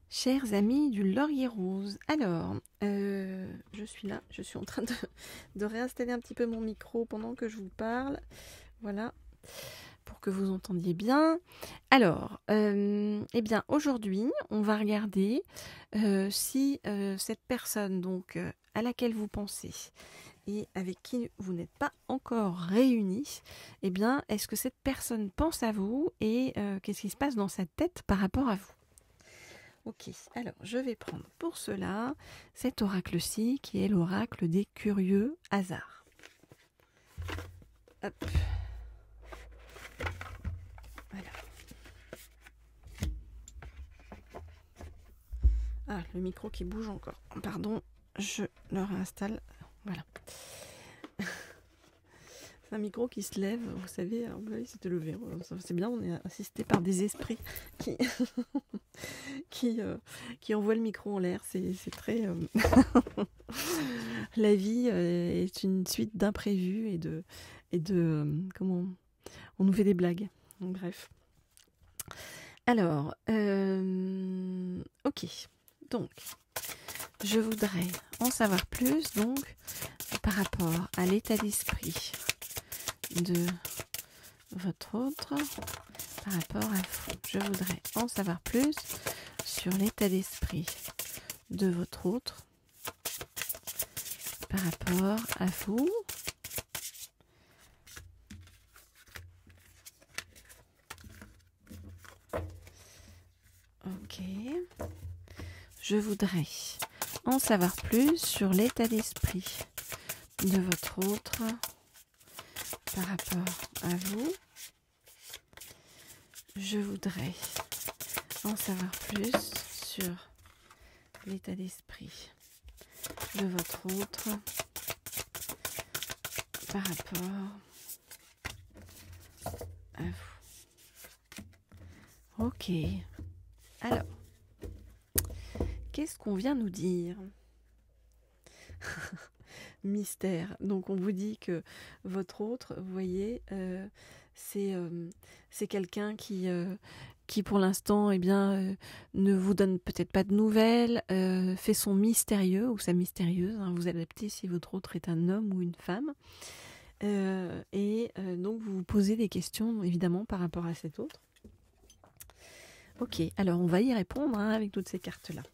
Chers amis du Laurier Rose, alors, je suis là, je suis en train de réinstaller un petit peu mon micro pendant que je vous parle, voilà, pour que vous entendiez bien. Alors, eh bien, aujourd'hui, on va regarder si cette personne, donc, à laquelle vous pensez et avec qui vous n'êtes pas encore réunis, eh bien, est-ce que cette personne pense à vous et qu'est-ce qui se passe dans sa tête par rapport à vous? Ok, alors je vais prendre pour cela cet oracle-ci qui est l'oracle des curieux hasards. Hop. Voilà. Ah, le micro qui bouge encore. Pardon, je le réinstalle. Voilà. C'est un micro qui se lève, vous savez, alors là, il s'était levé. C'est bien, on est assisté par des esprits qui, qui envoient le micro en l'air. C'est très... La vie est une suite d'imprévus comment on nous fait des blagues. Donc, bref. Alors, ok. Donc, je voudrais en savoir plus donc par rapport à l'état d'esprit de votre autre, par rapport à vous. Je voudrais en savoir plus sur l'état d'esprit de votre autre par rapport à vous. Ok. Je voudrais en savoir plus sur l'état d'esprit de votre autre par rapport à vous. Je voudrais en savoir plus sur l'état d'esprit de votre autre par rapport à vous. Ok. Alors, qu'est-ce qu'on vient nous dire? Mystère. Donc on vous dit que votre autre, vous voyez, c'est quelqu'un qui pour l'instant ne vous donne peut-être pas de nouvelles, fait son mystérieux ou sa mystérieuse, hein, vous adaptez si votre autre est un homme ou une femme. Donc vous vous posez des questions évidemment par rapport à cet autre. Ok, alors on va y répondre hein, avec toutes ces cartes-là.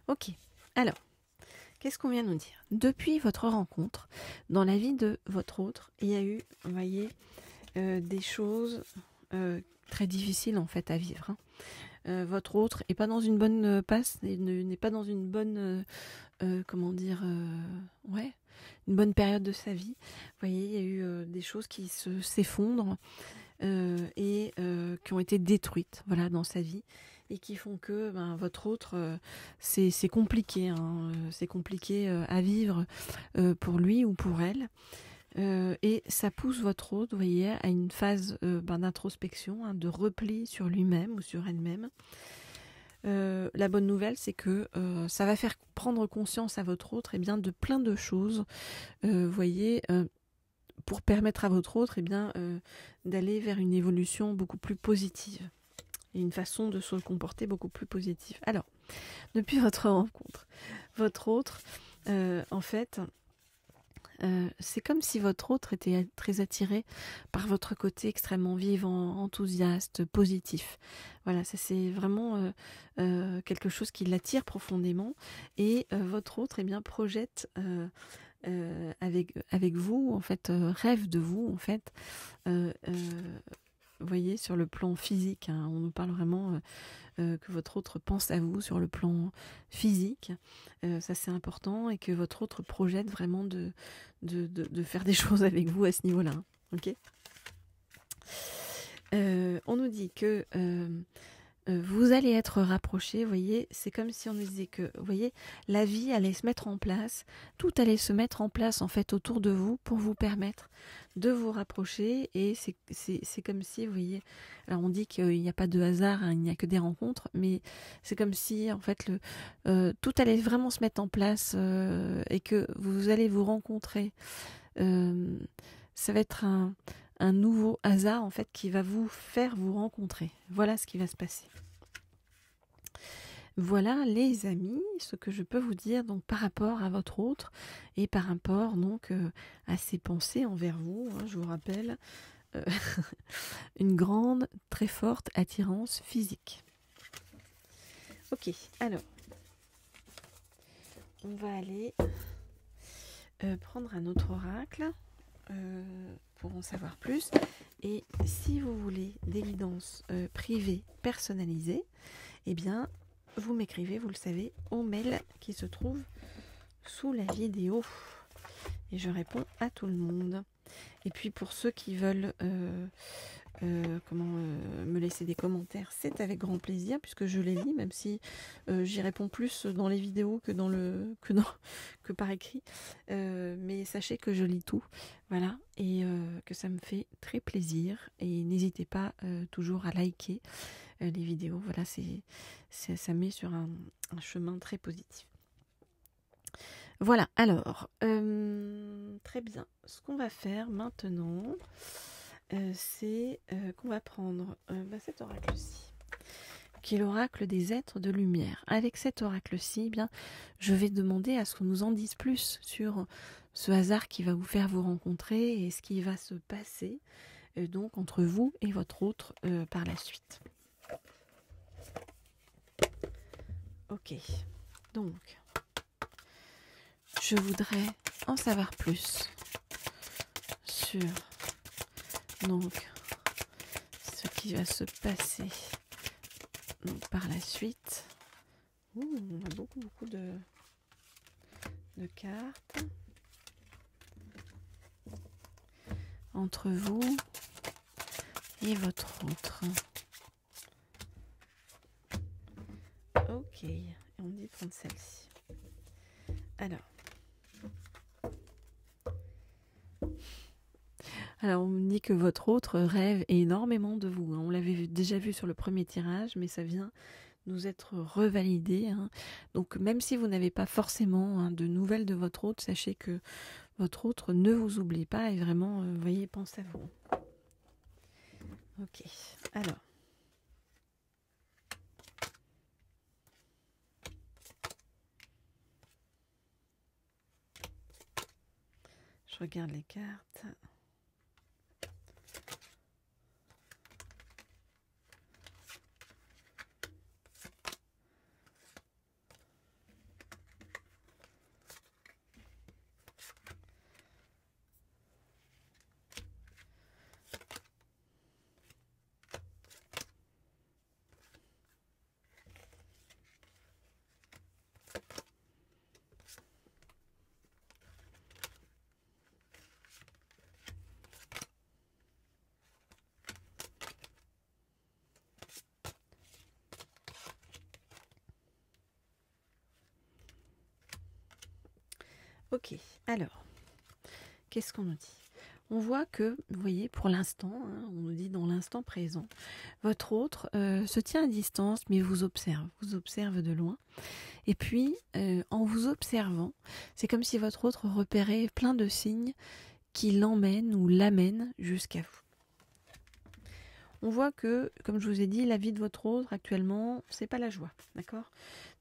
Ok, alors, qu'est-ce qu'on vient nous dire? Depuis votre rencontre, dans la vie de votre autre, il y a eu, vous voyez, des choses très difficiles en fait à vivre. Hein. Votre autre n'est pas dans une bonne passe, n'est pas dans une bonne, comment dire, ouais, une bonne période de sa vie. Vous voyez, il y a eu des choses qui s'effondrent et qui ont été détruites, voilà, dans sa vie. Et qui font que votre autre, c'est compliqué, hein, c'est compliqué à vivre pour lui ou pour elle. Et ça pousse votre autre, vous voyez, à une phase d'introspection, hein, de repli sur lui-même ou sur elle-même. La bonne nouvelle, c'est que ça va faire prendre conscience à votre autre de plein de choses, vous voyez, pour permettre à votre autre d'aller vers une évolution beaucoup plus positive et une façon de se comporter beaucoup plus positive. Alors, depuis votre rencontre, votre autre, en fait, c'est comme si votre autre était très attiré par votre côté extrêmement vivant, enthousiaste, positif. Voilà, ça c'est vraiment quelque chose qui l'attire profondément et votre autre projette avec vous, en fait, rêve de vous, en fait, vous voyez, sur le plan physique, hein. On nous parle vraiment que votre autre pense à vous sur le plan physique. Ça, c'est important. Et que votre autre projette vraiment de faire des choses avec vous à ce niveau-là. Hein. Ok. On nous dit que vous allez être rapprochés, vous voyez, c'est comme si on nous disait que, vous voyez, la vie allait se mettre en place, tout allait se mettre en place en fait autour de vous pour vous permettre de vous rapprocher, et c'est comme si, vous voyez, alors on dit qu'il n'y a pas de hasard, hein, il n'y a que des rencontres, mais c'est comme si en fait tout allait vraiment se mettre en place et que vous allez vous rencontrer. Ça va être un nouveau hasard en fait qui va vous faire vous rencontrer. Voilà ce qui va se passer. Voilà les amis, ce que je peux vous dire donc par rapport à votre autre et par rapport donc à ses pensées envers vous. Hein, je vous rappelle une grande, très forte attirance physique. Ok, alors on va aller prendre un autre oracle. Pour en savoir plus. Et si vous voulez des guidances privées personnalisées, eh bien, vous m'écrivez, vous le savez, au mail qui se trouve sous la vidéo. Et je réponds à tout le monde. Et puis pour ceux qui veulent me laisser des commentaires, c'est avec grand plaisir puisque je les lis, même si j'y réponds plus dans les vidéos que par écrit. Mais sachez que je lis tout, voilà, et que ça me fait très plaisir. Et n'hésitez pas toujours à liker les vidéos. Voilà, ça met sur un chemin très positif. Voilà, alors, très bien. Ce qu'on va faire maintenant, c'est qu'on va prendre cet oracle-ci, qui est l'oracle des êtres de lumière. Avec cet oracle-ci, eh bien, je vais demander à ce qu'on nous en dise plus sur ce hasard qui va vous faire vous rencontrer et ce qui va se passer donc entre vous et votre autre par la suite. Ok, donc je voudrais en savoir plus sur donc ce qui va se passer donc, par la suite. On a beaucoup de cartes entre vous et votre autre. Ok, et on dit prendre celle-ci. Alors, on me dit que votre autre rêve énormément de vous. On l'avait déjà vu sur le premier tirage, mais ça vient nous être revalidé. Hein. Donc, même si vous n'avez pas forcément de nouvelles de votre autre, sachez que votre autre ne vous oublie pas et vraiment, voyez, pense à vous. Ok, alors. Je regarde les cartes. Ok, alors, qu'est-ce qu'on nous dit? On voit que, vous voyez, pour l'instant, hein, on nous dit dans l'instant présent, votre autre se tient à distance, mais vous observe de loin. Et puis, en vous observant, c'est comme si votre autre repérait plein de signes qui l'emmènent ou l'amènent jusqu'à vous. On voit que, comme je vous ai dit, la vie de votre autre actuellement, c'est pas la joie, d'accord?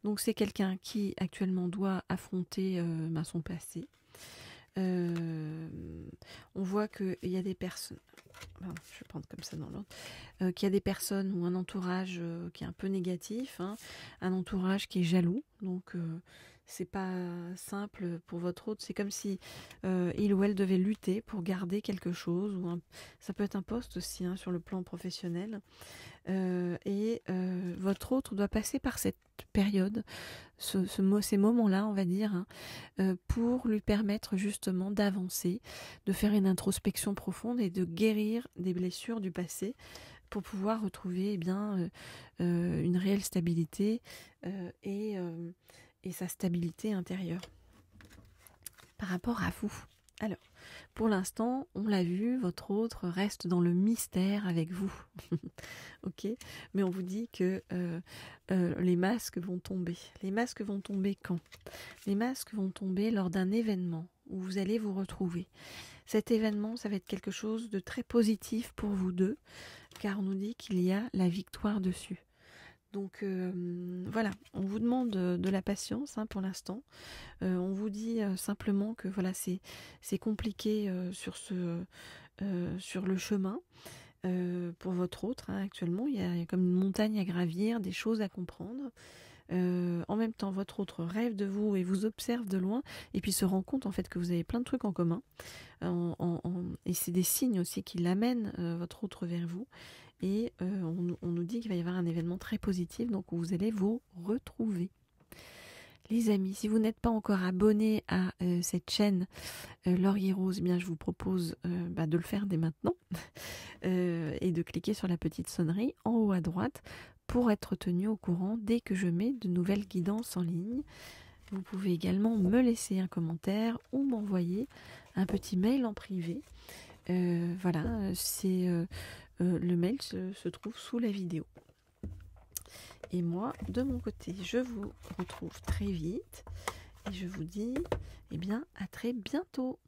Donc c'est quelqu'un qui actuellement doit affronter son passé. On voit qu'il y a des personnes, je vais prendre comme ça dans l'ordre, qu'il y a des personnes ou un entourage qui est un peu négatif, hein, un entourage qui est jaloux, donc c'est pas simple pour votre autre. C'est comme si il ou elle devait lutter pour garder quelque chose, ça peut être un poste aussi hein, sur le plan professionnel. Votre autre doit passer par cette période, ces moments-là, on va dire, hein, pour lui permettre justement d'avancer, de faire une introspection profonde et de guérir des blessures du passé pour pouvoir retrouver une réelle stabilité et sa stabilité intérieure par rapport à vous. Alors, pour l'instant, on l'a vu, votre autre reste dans le mystère avec vous. Ok, mais on vous dit que les masques vont tomber. Les masques vont tomber quand? Les masques vont tomber lors d'un événement où vous allez vous retrouver. Cet événement, ça va être quelque chose de très positif pour vous deux, car on nous dit qu'il y a la victoire dessus. Donc voilà, on vous demande de la patience hein, pour l'instant. On vous dit simplement que voilà, c'est compliqué sur le chemin. Pour votre autre, hein, actuellement, il y a comme une montagne à gravir, des choses à comprendre. En même temps, votre autre rêve de vous et vous observe de loin et puis se rend compte en fait que vous avez plein de trucs en commun. Et c'est des signes aussi qui l'amènent, votre autre, vers vous. Et on nous dit qu'il va y avoir un événement très positif, donc vous allez vous retrouver. Les amis, si vous n'êtes pas encore abonné à cette chaîne Laurier Rose, eh bien je vous propose de le faire dès maintenant et de cliquer sur la petite sonnerie en haut à droite pour être tenu au courant dès que je mets de nouvelles guidances en ligne. Vous pouvez également me laisser un commentaire ou m'envoyer un petit mail en privé. Voilà, le mail se trouve sous la vidéo. Et moi, de mon côté, je vous retrouve très vite et je vous dis à très bientôt.